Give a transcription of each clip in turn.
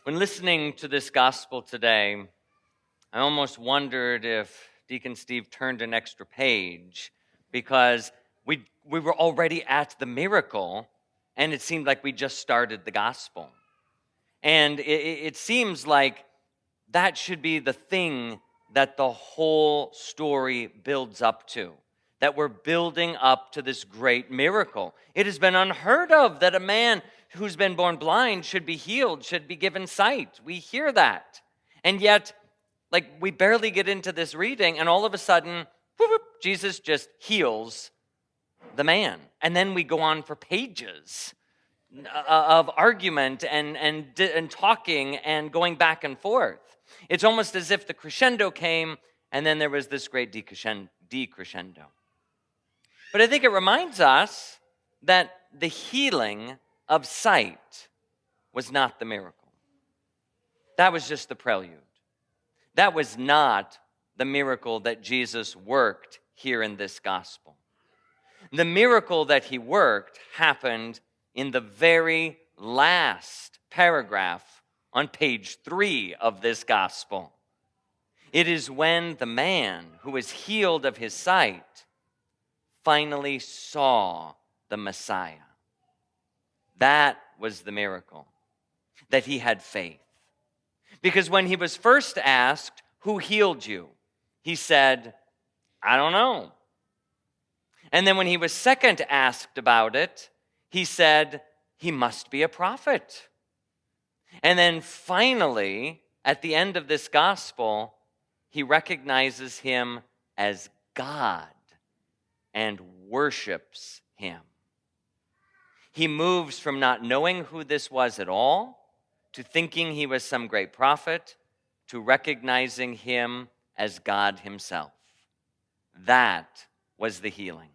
When listening to this gospel today, I almost wondered if Deacon Steve turned an extra page because we were already at the miracle and it seemed like we just started the gospel. And it seems like that should be the thing that the whole story builds up to, that we're building up to this great miracle. It has been unheard of that a man who's been born blind should be healed, should be given sight. We hear that. And yet, we barely get into this reading, and all of a sudden, whoop, whoop, Jesus just heals the man. And then we go on for pages of argument and talking and going back and forth. It's almost as if the crescendo came, and then there was this great decrescendo. But I think it reminds us that the healing of sight was not the miracle. That was just the prelude. That was not the miracle that Jesus worked here in this gospel. The miracle that he worked happened in the very last paragraph on page 3 of this gospel. It is when the man who was healed of his sight finally saw the Messiah. That was the miracle, that he had faith. Because when he was first asked, "Who healed you?" he said, "I don't know." And then when he was second asked about it, he said, "He must be a prophet." And then finally, at the end of this gospel, he recognizes him as God and worships him. He moves from not knowing who this was at all to thinking he was some great prophet to recognizing him as God himself. That was the healing.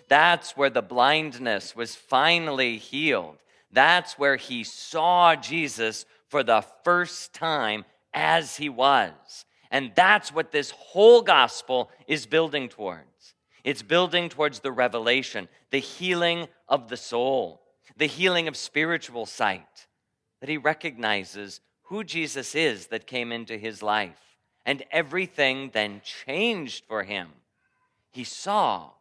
That's where the blindness was finally healed. That's where he saw Jesus for the first time as he was. And that's what this whole gospel is building towards. It's building towards the revelation, the healing of the soul, the healing of spiritual sight, that he recognizes who Jesus is that came into his life. And everything then changed for him. He saw,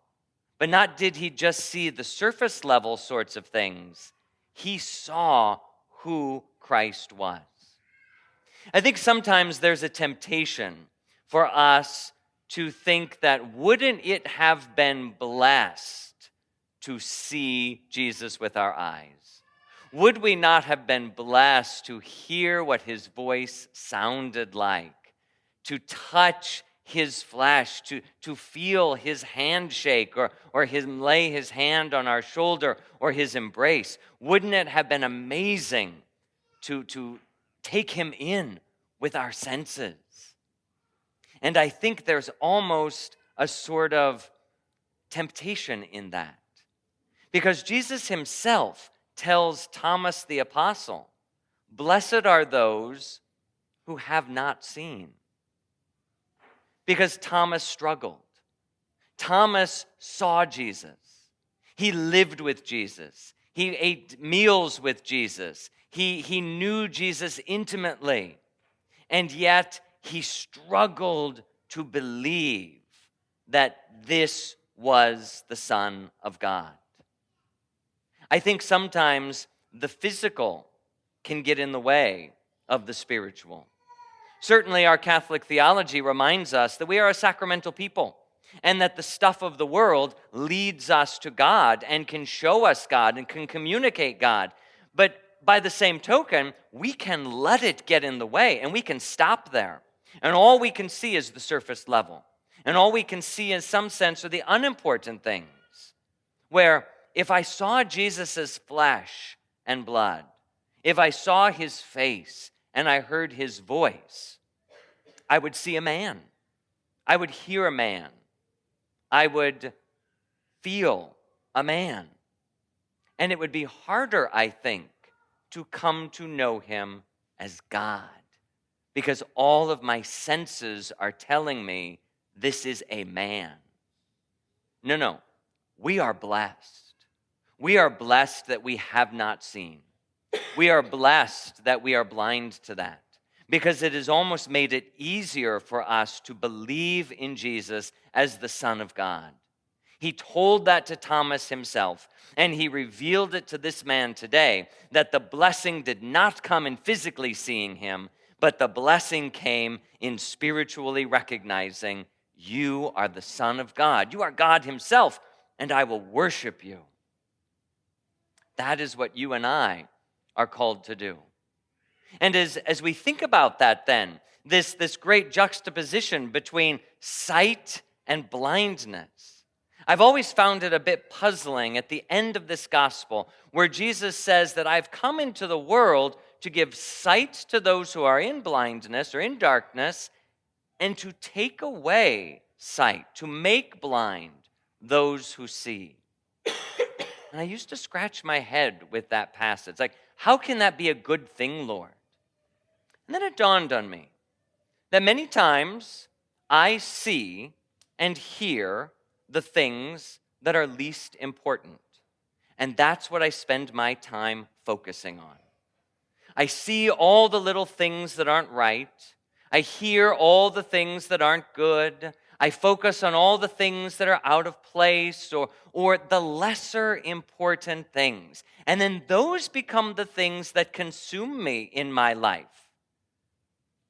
but not did he just see the surface level sorts of things. He saw who Christ was. I think sometimes there's a temptation for us to think that wouldn't it have been blessed to see Jesus with our eyes? Would we not have been blessed to hear what his voice sounded like, to touch his flesh, to feel his handshake or lay his hand on our shoulder or his embrace? Wouldn't it have been amazing to take him in with our senses? And I think there's almost a sort of temptation in that. Because Jesus himself tells Thomas the apostle, "Blessed are those who have not seen." Because Thomas struggled. Thomas saw Jesus. He lived with Jesus. He ate meals with Jesus. He knew Jesus intimately. And yet he struggled to believe that this was the Son of God. I think sometimes the physical can get in the way of the spiritual. Certainly, our Catholic theology reminds us that we are a sacramental people and that the stuff of the world leads us to God and can show us God and can communicate God. But by the same token, we can let it get in the way and we can stop there. And all we can see is the surface level. And all we can see in some sense are the unimportant things. Where if I saw Jesus' flesh and blood, if I saw his face and I heard his voice, I would see a man. I would hear a man. I would feel a man. And it would be harder, I think, to come to know him as God, because all of my senses are telling me this is a man. No, we are blessed. We are blessed that we have not seen. We are blessed that we are blind to that, because it has almost made it easier for us to believe in Jesus as the Son of God. He told that to Thomas himself, and he revealed it to this man today, that the blessing did not come in physically seeing him, but the blessing came in spiritually recognizing, you are the Son of God. You are God himself, and I will worship you. That is what you and I are called to do. And as we think about that then, this great juxtaposition between sight and blindness, I've always found it a bit puzzling at the end of this gospel where Jesus says that I've come into the world to give sight to those who are in blindness or in darkness, and to take away sight, to make blind those who see. And I used to scratch my head with that passage. Like, how can that be a good thing, Lord? And then it dawned on me that many times I see and hear the things that are least important. And that's what I spend my time focusing on. I see all the little things that aren't right. I hear all the things that aren't good. I focus on all the things that are out of place or the lesser important things. And then those become the things that consume me in my life.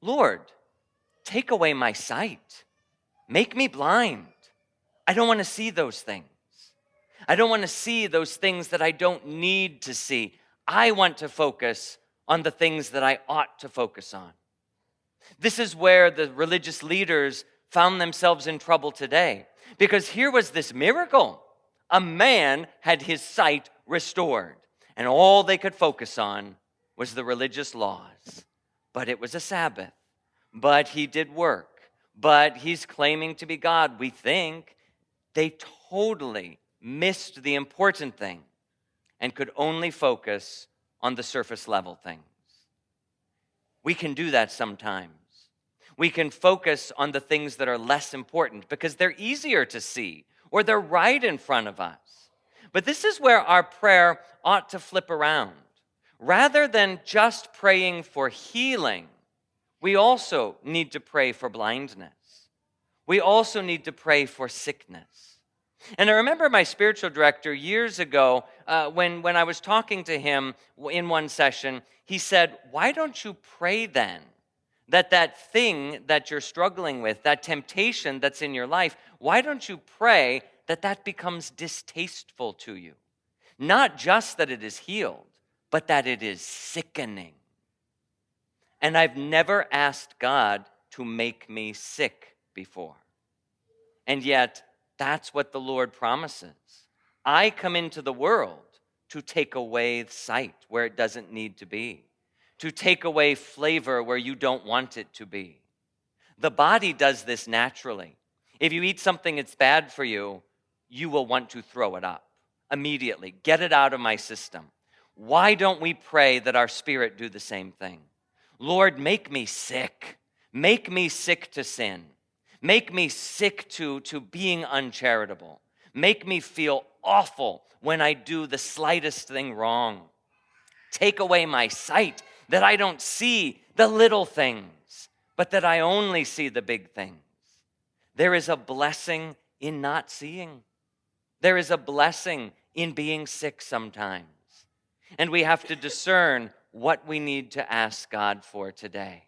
Lord, take away my sight. Make me blind. I don't want to see those things. I don't want to see those things that I don't need to see. I want to focus on the things that I ought to focus on. This is where the religious leaders found themselves in trouble today, because here was this miracle. A man had his sight restored, and all they could focus on was the religious laws. But it was a Sabbath, but he did work, but he's claiming to be God, we think. They totally missed the important thing and could only focus on the surface level things. We can do that sometimes. We can focus on the things that are less important because they're easier to see or they're right in front of us. But this is where our prayer ought to flip around. Rather than just praying for healing, we also need to pray for blindness. We also need to pray for sickness. And I remember my spiritual director years ago, when I was talking to him in one session, he said, why don't you pray then that thing that you're struggling with, that temptation that's in your life, why don't you pray that becomes distasteful to you? Not just that it is healed, but that it is sickening. And I've never asked God to make me sick before. And yet, that's what the Lord promises. I come into the world to take away sight where it doesn't need to be, to take away flavor where you don't want it to be. The body does this naturally. If you eat something that's bad for you, you will want to throw it up immediately. Get it out of my system. Why don't we pray that our spirit do the same thing? Lord, make me sick. Make me sick to sin. Make me sick to being uncharitable. Make me feel awful when I do the slightest thing wrong. Take away my sight that I don't see the little things, but that I only see the big things. There is a blessing in not seeing. There is a blessing in being sick sometimes. And we have to discern what we need to ask God for today.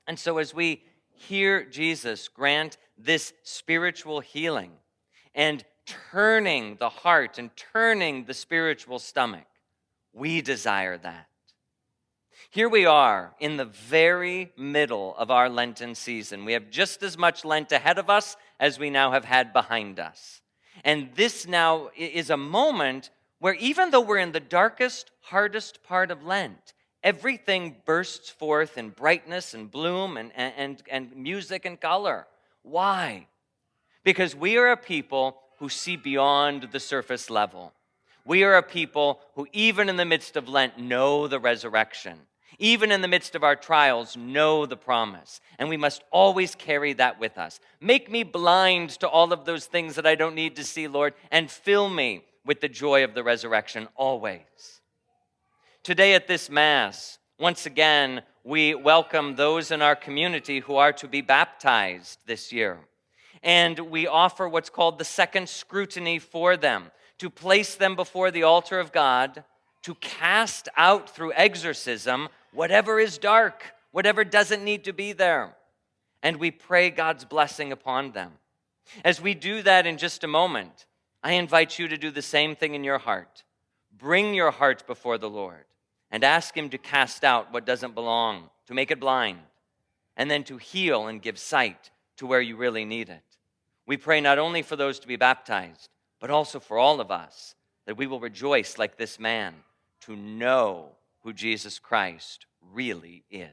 And so as we hear Jesus grant this spiritual healing and turning the heart and turning the spiritual stomach, we desire that. Here we are in the very middle of our Lenten season. We have just as much Lent ahead of us as we now have had behind us. And this now is a moment where even though we're in the darkest, hardest part of Lent, everything bursts forth in brightness and bloom and music and color. Why? Because we are a people who see beyond the surface level. We are a people who, even in the midst of Lent, know the resurrection. Even in the midst of our trials, know the promise. And we must always carry that with us. Make me blind to all of those things that I don't need to see, Lord, and fill me with the joy of the resurrection always. Today at this Mass, once again, we welcome those in our community who are to be baptized this year. And we offer what's called the second scrutiny for them, to place them before the altar of God, to cast out through exorcism whatever is dark, whatever doesn't need to be there. And we pray God's blessing upon them. As we do that in just a moment, I invite you to do the same thing in your heart. Bring your heart before the Lord and ask Him to cast out what doesn't belong, to make it blind, and then to heal and give sight to where you really need it. We pray not only for those to be baptized, but also for all of us, that we will rejoice like this man to know who Jesus Christ really is.